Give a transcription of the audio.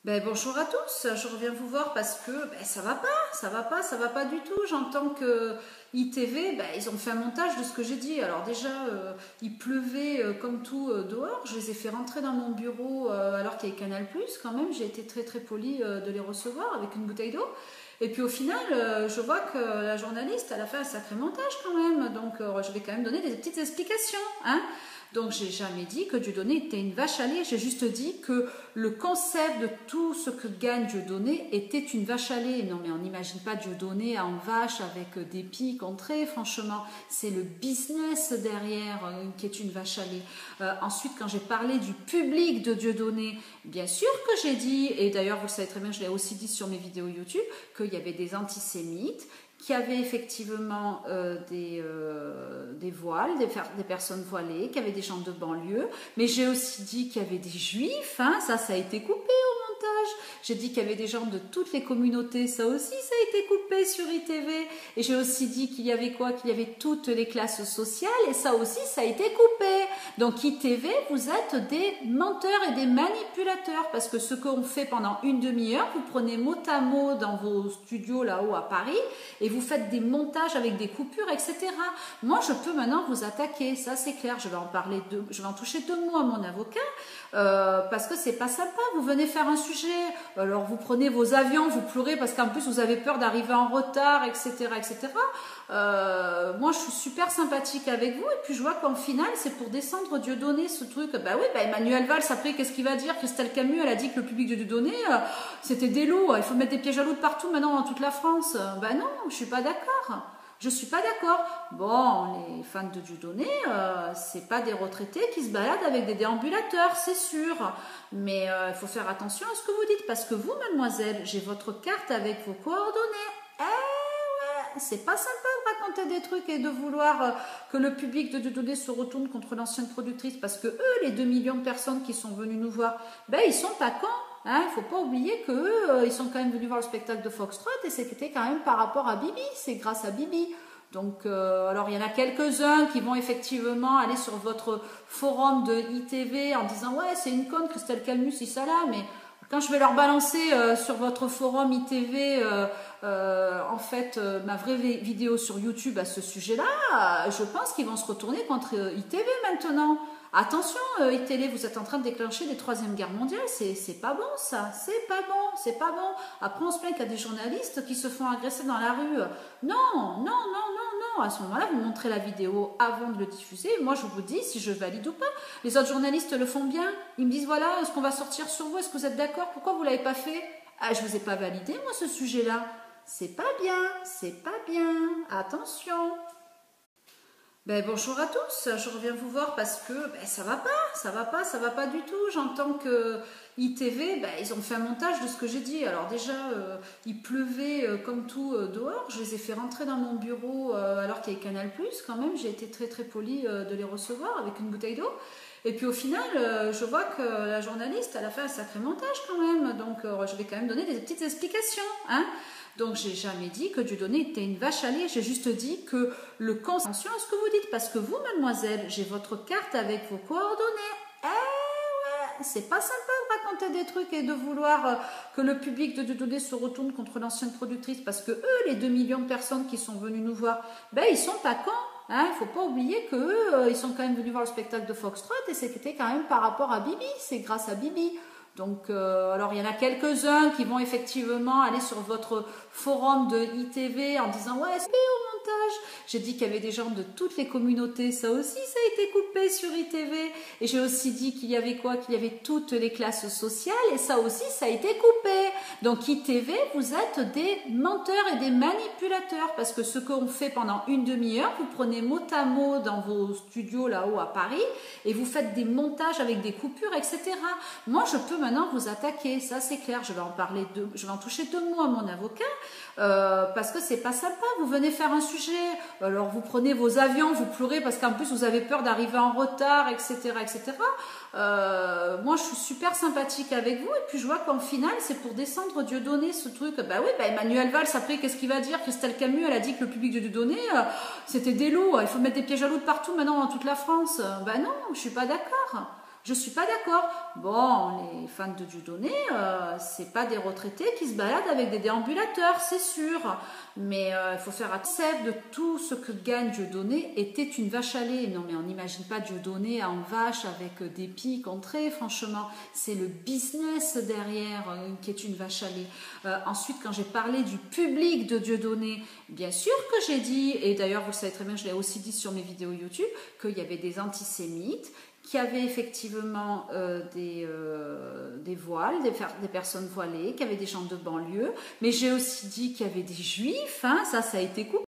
Bonjour à tous, je reviens vous voir parce que ça va pas, ça va pas du tout. J'entends que ITV, ils ont fait un montage de ce que j'ai dit. Alors déjà, il pleuvait comme tout dehors. Je les ai fait rentrer dans mon bureau alors qu'il y avait Canal+, quand même. J'ai été très très polie de les recevoir avec une bouteille d'eau. Et puis au final, je vois que la journaliste, elle a fait un sacré montage quand même. Donc je vais quand même donner des petites explications, hein. Donc j'ai jamais dit que Dieudonné était une vache à lait, j'ai juste dit que le concept de tout ce que gagne Dieudonné était une vache à lait. Non mais on n'imagine pas Dieudonné en vache avec des pics entrées, franchement, c'est le business derrière qui est une vache à lait. Ensuite, quand j'ai parlé du public de Dieudonné, bien sûr que j'ai dit, et d'ailleurs vous le savez très bien, je l'ai aussi dit sur mes vidéos YouTube, qu'il y avait des antisémites, qui avait effectivement des voiles, des personnes voilées, qui avaient des gens de banlieue, mais j'ai aussi dit qu'il y avait des juifs, hein, ça a été coupé au montage. J'ai dit qu'il y avait des gens de toutes les communautés, ça aussi ça a été coupé sur ITV. Et j'ai aussi dit qu'il y avait quoi? Qu'il y avait toutes les classes sociales, et ça aussi ça a été coupé. Donc ITV, vous êtes des menteurs et des manipulateurs, parce que ce qu'on fait pendant une demi-heure, vous prenez mot à mot dans vos studios là-haut à Paris, et vous faites des montages avec des coupures, etc. Moi, je peux maintenant vous attaquer, ça c'est clair. Je vais en toucher deux mots à mon avocat, parce que c'est pas sympa. Vous venez faire un sujet, alors vous prenez vos avions, vous pleurez parce qu'en plus vous avez peur d'arriver en retard, etc., etc. Moi, je suis super sympathique avec vous, et puis je vois qu'en final, c'est pour descendre Dieudonné, ce truc. Emmanuel Valls, après, qu'est-ce qu'il va dire? Christelle Camus, elle a dit que le public de Dieudonné, c'était des loups. Il faut mettre des pièges à loups de partout maintenant dans toute la France. Non, je suis pas d'accord. Je suis pas d'accord. Bon, les fans de Dieudonné, c'est pas des retraités qui se baladent avec des déambulateurs, c'est sûr. Mais il faut faire attention à ce que vous dites, parce que vous, mademoiselle, j'ai votre carte avec vos coordonnées. C'est pas sympa de raconter des trucs et de vouloir que le public de Dieudonné se retourne contre l'ancienne productrice, parce que eux, les 2 millions de personnes qui sont venues nous voir, ils sont pas cons. Hein, il ne faut pas oublier qu'eux, ils sont quand même venus voir le spectacle de Foxtrot, et c'était quand même par rapport à Bibi, c'est grâce à Bibi. Donc, alors il y en a quelques-uns qui vont effectivement aller sur votre forum de ITV en disant « Ouais, c'est une conne, Christelle Camus, si ça là », mais quand je vais leur balancer sur votre forum ITV, en fait, ma vraie vidéo sur YouTube à ce sujet-là, je pense qu'ils vont se retourner contre ITV maintenant. Attention, ITV, vous êtes en train de déclencher des 3e guerres mondiales, c'est pas bon ça, c'est pas bon, c'est pas bon. Après, on se plaint qu'il y a des journalistes qui se font agresser dans la rue. Non, non, non, non, non. À ce moment-là, vous montrez la vidéo avant de le diffuser. Moi, je vous dis si je valide ou pas. Les autres journalistes le font bien. Ils me disent voilà, est-ce qu'on va sortir sur vous? Est-ce que vous êtes d'accord? Pourquoi vous l'avez pas fait? Ah, je vous ai pas validé, moi, ce sujet-là. C'est pas bien, c'est pas bien. Attention. Bonjour à tous, je reviens vous voir parce que ça va pas du tout. J'entends que ITV, ils ont fait un montage de ce que j'ai dit. Alors déjà, il pleuvait comme tout dehors. Je les ai fait rentrer dans mon bureau alors qu'il y avait Canal+, quand même. J'ai été très très polie de les recevoir avec une bouteille d'eau. Et puis au final, je vois que la journaliste, elle a fait un sacré montage quand même. Donc je vais quand même donner des petites explications, hein. Donc, j'ai jamais dit que Dieudonné était une vache à lait. J'ai juste dit que le concept... Attention à ce que vous dites, parce que vous, mademoiselle, j'ai votre carte avec vos coordonnées. C'est pas sympa de raconter des trucs et de vouloir que le public de Dieudonné se retourne contre l'ancienne productrice, parce que eux, les 2 millions de personnes qui sont venues nous voir, ils sont pas cons. Hein, il faut pas oublier qu'eux, ils sont quand même venus voir le spectacle de Foxtrot, et c'était quand même par rapport à Bibi, c'est grâce à Bibi. Donc, alors il y en a quelques-uns qui vont effectivement aller sur votre forum de ITV en disant « Ouais, c'est au montage ». J'ai dit qu'il y avait des gens de toutes les communautés, ça aussi ça a été coupé sur ITV. Et j'ai aussi dit qu'il y avait quoi? Qu'il y avait toutes les classes sociales, et ça aussi ça a été coupé. Donc ITV, vous êtes des menteurs et des manipulateurs, parce que ce qu'on fait pendant une demi-heure, vous prenez mot à mot dans vos studios là-haut à Paris, et vous faites des montages avec des coupures, etc. Moi, je peux maintenant vous attaquer, ça c'est clair. Je vais en toucher deux mots à mon avocat, parce que c'est pas sympa. Vous venez faire un sujet, alors vous prenez vos avions, vous pleurez parce qu'en plus vous avez peur d'arriver en retard, etc., etc. Moi, je suis super sympathique avec vous, et puis je vois qu'en final, c'est pour descendre Dieudonné, ce truc. Emmanuel Valls, après, qu'est-ce qu'il va dire? Christelle Camus, elle a dit que le public de Dieudonné, c'était des loups. Il faut mettre des pièges à loups de partout maintenant dans toute la France. Non, je suis pas d'accord. Je suis pas d'accord. Bon, les fans de Dieudonné, c'est pas des retraités qui se baladent avec des déambulateurs, c'est sûr. Mais il faut faire attention de tout ce que gagne Dieudonné était une vache à lait. Non, mais on n'imagine pas Dieudonné en vache avec des pics entrées, franchement. C'est le business derrière qui est une vache à lait. Ensuite, quand j'ai parlé du public de Dieudonné, bien sûr que j'ai dit, et d'ailleurs vous le savez très bien, je l'ai aussi dit sur mes vidéos YouTube, qu'il y avait des antisémites, qui avaient effectivement des voiles, des personnes voilées, qui avaient des gens de banlieue, mais j'ai aussi dit qu'il y avait des juifs, hein, ça a été coupé.